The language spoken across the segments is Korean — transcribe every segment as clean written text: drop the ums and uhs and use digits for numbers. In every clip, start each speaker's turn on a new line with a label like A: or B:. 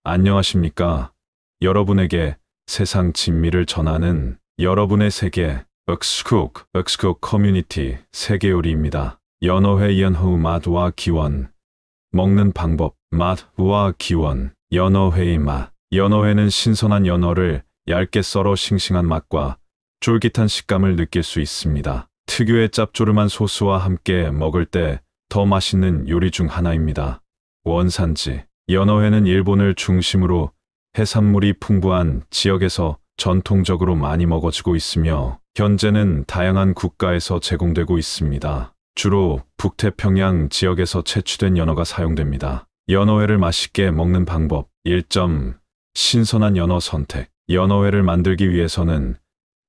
A: 안녕하십니까? 여러분에게 세상 진미를 전하는 여러분의 세계 엑스쿡 커뮤니티 세계요리입니다. 연어회 연어의 맛과 기원, 먹는 방법, 맛과 기원, 연어회의 맛. 연어회는 신선한 연어를 얇게 썰어 싱싱한 맛과 쫄깃한 식감을 느낄 수 있습니다. 특유의 짭조름한 소스와 함께 먹을 때 더 맛있는 요리 중 하나입니다. 원산지. 연어회는 일본을 중심으로 해산물이 풍부한 지역에서 전통적으로 많이 먹어지고 있으며 현재는 다양한 국가에서 제공되고 있습니다. 주로 북태평양 지역에서 채취된 연어가 사용됩니다. 연어회를 맛있게 먹는 방법 1점. 신선한 연어 선택. 연어회를 만들기 위해서는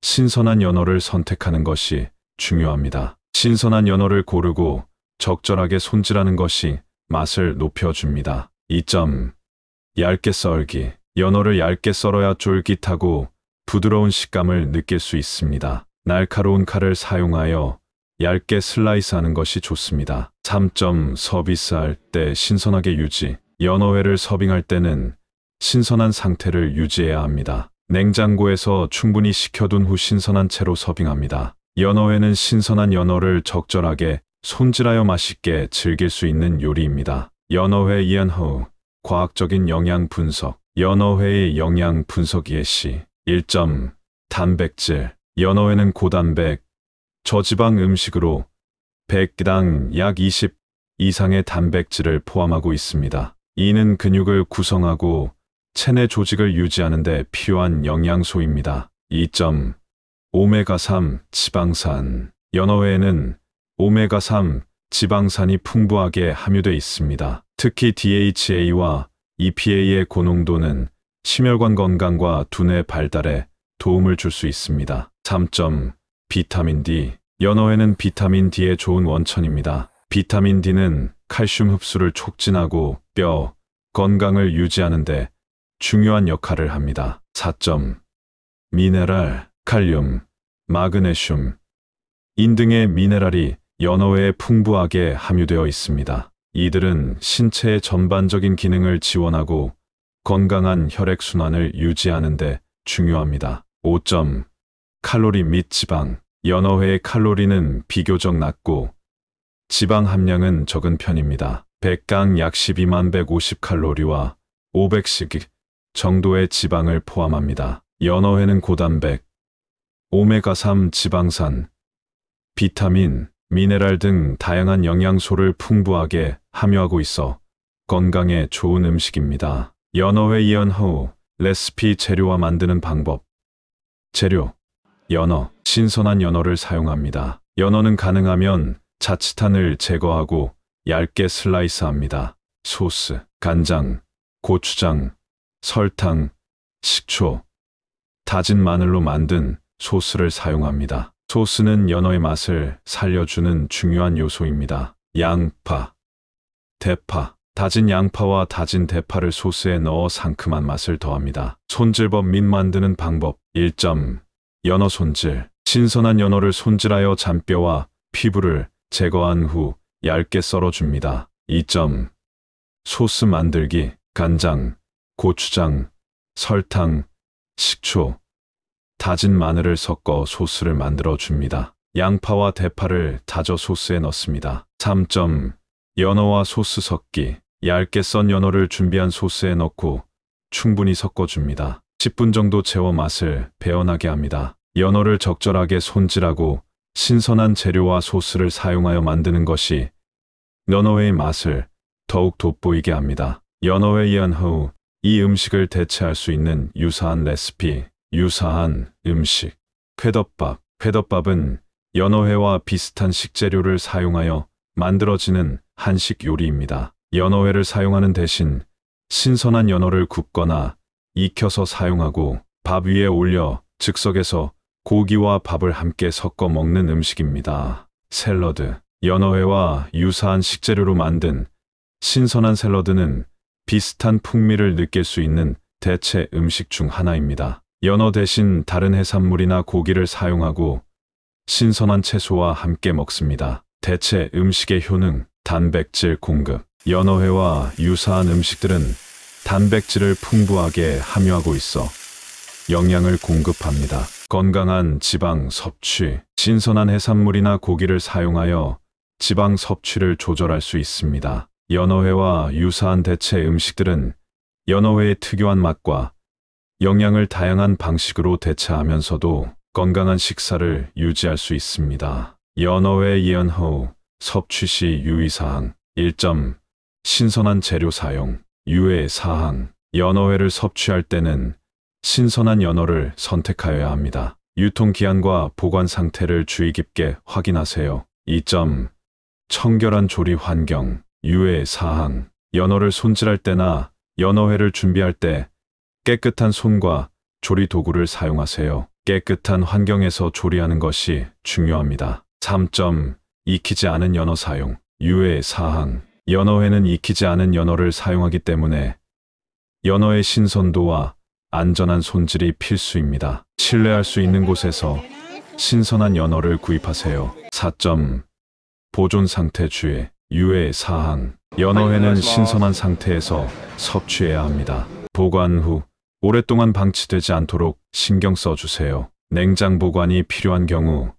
A: 신선한 연어를 선택하는 것이 중요합니다. 신선한 연어를 고르고 적절하게 손질하는 것이 맛을 높여줍니다. 2점. 얇게 썰기. 연어를 얇게 썰어야 쫄깃하고 부드러운 식감을 느낄 수 있습니다. 날카로운 칼을 사용하여 얇게 슬라이스하는 것이 좋습니다. 3점. 서비스할 때 신선하게 유지. 연어회를 서빙할 때는 신선한 상태를 유지해야 합니다. 냉장고에서 충분히 식혀둔 후 신선한 채로 서빙합니다. 연어회는 신선한 연어를 적절하게 손질하여 맛있게 즐길 수 있는 요리입니다. 연어회 연어 과학적인 영양 분석. 연어회의 영양 분석 예시. 1점. 단백질. 연어회는 고단백, 저지방 음식으로 100당 약 20 이상의 단백질을 포함하고 있습니다. 이는 근육을 구성하고 체내 조직을 유지하는 데 필요한 영양소입니다. 2점. 오메가3 지방산. 연어회에는 오메가3 지방산이 풍부하게 함유되어 있습니다. 특히 DHA와 EPA의 고농도는 심혈관 건강과 두뇌 발달에 도움을 줄 수 있습니다. 3점. 비타민 D. 연어회는 비타민 D의 좋은 원천입니다. 비타민 D는 칼슘 흡수를 촉진하고 뼈 건강을 유지하는 데 중요한 역할을 합니다. 4점. 미네랄, 칼륨, 마그네슘, 인 등의 미네랄이 연어회에 풍부하게 함유되어 있습니다. 이들은 신체의 전반적인 기능을 지원하고 건강한 혈액순환을 유지하는 데 중요합니다. 5점. 칼로리 및 지방. 연어회의 칼로리는 비교적 낮고 지방 함량은 적은 편입니다. 100강 약 12만 150칼로리와 500식 정도의 지방을 포함합니다. 연어회는 고단백, 오메가3 지방산, 비타민, 미네랄 등 다양한 영양소를 풍부하게 함유하고 있어 건강에 좋은 음식입니다. 연어회 연어 레시피 재료와 만드는 방법. 재료. 연어, 신선한 연어를 사용합니다. 연어는 가능하면 자칫한을 제거하고 얇게 슬라이스합니다. 소스, 간장, 고추장, 설탕, 식초, 다진 마늘로 만든 소스를 사용합니다. 소스는 연어의 맛을 살려주는 중요한 요소입니다. 양파, 대파. 다진 양파와 다진 대파를 소스에 넣어 상큼한 맛을 더합니다. 손질법 및 만드는 방법. 1점. 연어 손질. 신선한 연어를 손질하여 잔뼈와 피부를 제거한 후 얇게 썰어줍니다. 2점. 소스 만들기. 간장, 고추장, 설탕, 식초, 다진 마늘을 섞어 소스를 만들어 줍니다. 양파와 대파를 다져 소스에 넣습니다. 3점. 연어와 소스 섞기. 얇게 썬 연어를 준비한 소스에 넣고 충분히 섞어줍니다. 10분 정도 재워 맛을 배어나게 합니다. 연어를 적절하게 손질하고 신선한 재료와 소스를 사용하여 만드는 것이 연어회의 맛을 더욱 돋보이게 합니다. 연어회 연어 이 음식을 대체할 수 있는 유사한 레시피. 유사한 음식. 회덮밥. 회덮밥은 연어회와 비슷한 식재료를 사용하여 만들어지는 한식 요리입니다. 연어회를 사용하는 대신 신선한 연어를 굽거나 익혀서 사용하고 밥 위에 올려 즉석에서 고기와 밥을 함께 섞어 먹는 음식입니다. 샐러드. 연어회와 유사한 식재료로 만든 신선한 샐러드는 비슷한 풍미를 느낄 수 있는 대체 음식 중 하나입니다. 연어 대신 다른 해산물이나 고기를 사용하고 신선한 채소와 함께 먹습니다. 대체 음식의 효능. 단백질 공급. 연어회와 유사한 음식들은 단백질을 풍부하게 함유하고 있어 영양을 공급합니다. 건강한 지방 섭취, 신선한 해산물이나 고기를 사용하여 지방 섭취를 조절할 수 있습니다. 연어회와 유사한 대체 음식들은 연어회의 특유한 맛과 영양을 다양한 방식으로 대체하면서도 건강한 식사를 유지할 수 있습니다. 연어회 연호 섭취 시 유의사항 1점 신선한 재료 사용 유의사항 연어회를 섭취할 때는 신선한 연어를 선택하여야 합니다. 유통기한과 보관 상태를 주의 깊게 확인하세요. 2점 청결한 조리 환경 유의사항 연어를 손질할 때나 연어회를 준비할 때 깨끗한 손과 조리 도구를 사용하세요. 깨끗한 환경에서 조리하는 것이 중요합니다. 3점 익히지 않은 연어 사용 유의사항 연어회는 익히지 않은 연어를 사용하기 때문에 연어의 신선도와 안전한 손질이 필수입니다. 신뢰할 수 있는 곳에서 신선한 연어를 구입하세요. 4점 보존 상태 주의 유의사항 연어회는 신선한 상태에서 섭취해야 합니다. 보관 후 오랫동안 방치되지 않도록 신경 써주세요. 냉장 보관이 필요한 경우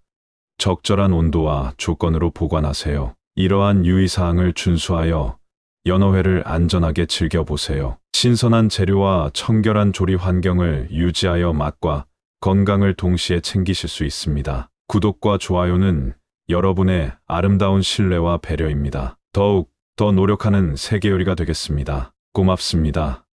A: 적절한 온도와 조건으로 보관하세요. 이러한 유의사항을 준수하여 연어회를 안전하게 즐겨보세요. 신선한 재료와 청결한 조리 환경을 유지하여 맛과 건강을 동시에 챙기실 수 있습니다. 구독과 좋아요는 여러분의 아름다운 신뢰와 배려입니다. 더욱 더 노력하는 세계요리가 되겠습니다. 고맙습니다.